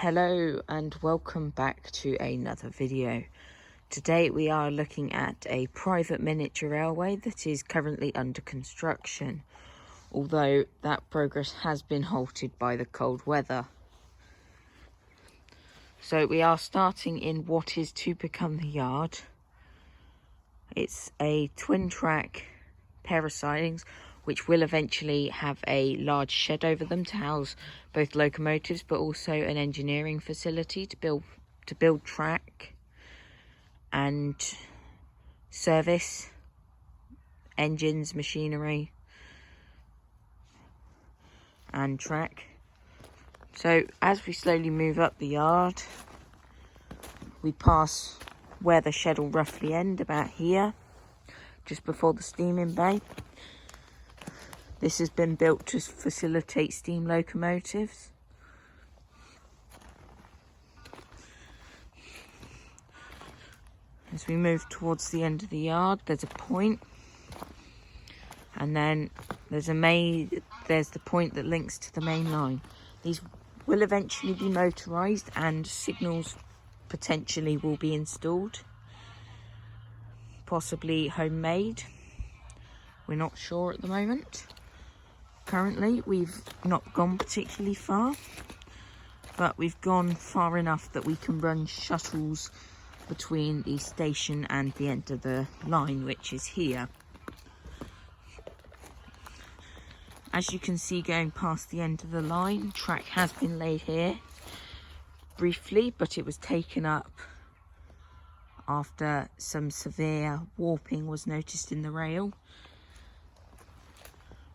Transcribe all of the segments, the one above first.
Hello and welcome back to another video. Today we are looking at a private miniature railway that is currently under construction, although that progress has been halted by the cold weather. So we are starting in what is to become the yard. It's a twin track pair of sidings which will eventually have a large shed over them to house both locomotives, but also an engineering facility to build track and service engines, machinery and track. So as we slowly move up the yard, we pass where the shed will roughly end, about here, just before the steaming bay. This has been built to facilitate steam locomotives. As we move towards the end of the yard, there's a point, and then there's the point that links to the main line. These will eventually be motorised and signals potentially will be installed, possibly homemade. We're not sure at the moment. Currently, we've not gone particularly far, but we've gone far enough that we can run shuttles between the station and the end of the line, which is here. As you can see, going past the end of the line, track has been laid here briefly, but it was taken up after some severe warping was noticed in the rail.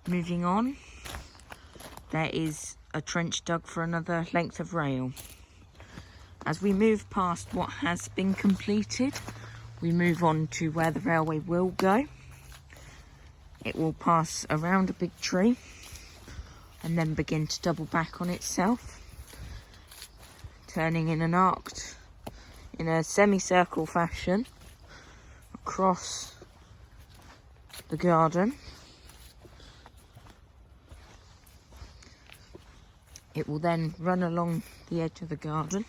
Moving on, there is a trench dug for another length of rail. As we move past what has been completed, we move on to where the railway will go. It will pass around a big tree and then begin to double back on itself, turning in a semicircle fashion across the garden. It will then run along the edge of the garden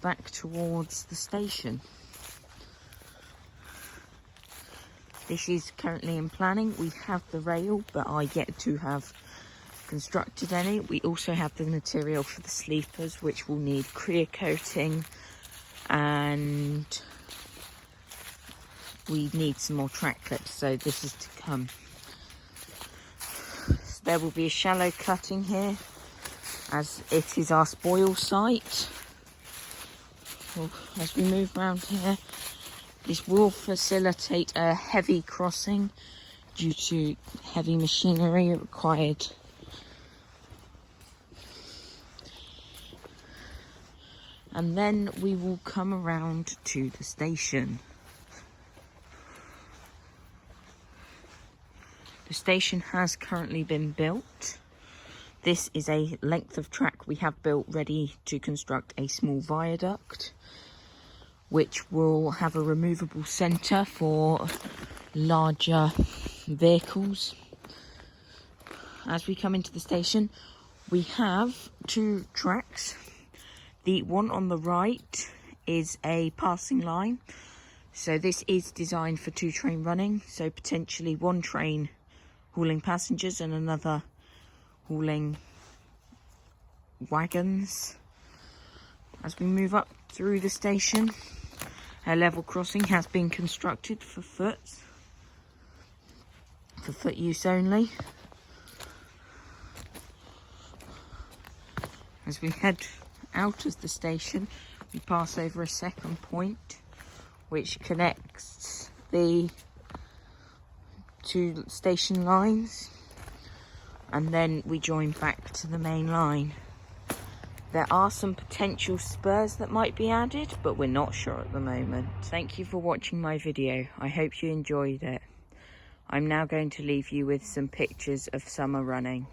back towards the station. This is currently in planning. We have the rail, but I yet to have constructed any. We also have the material for the sleepers, which will need clear coating, and we need some more track clips, so this is to come. There will be a shallow cutting here, as it is our spoil site. Well, as we move around here, this will facilitate a heavy crossing due to heavy machinery required. And then we will come around to the station. The station has currently been built. This is a length of track we have built ready to construct a small viaduct, which will have a removable centre for larger vehicles. As we come into the station, we have two tracks. The one on the right is a passing line. So this is designed for two train running, so potentially one train hauling passengers and another hauling wagons. As we move up through the station, a level crossing has been constructed for foot use only. As we head out of the station, we pass over a second point which connects the two station lines, and then we join back to the main line. There are some potential spurs that might be added, but we're not sure at the moment. Thank you for watching my video. I hope you enjoyed it. I'm now going to leave you with some pictures of summer running.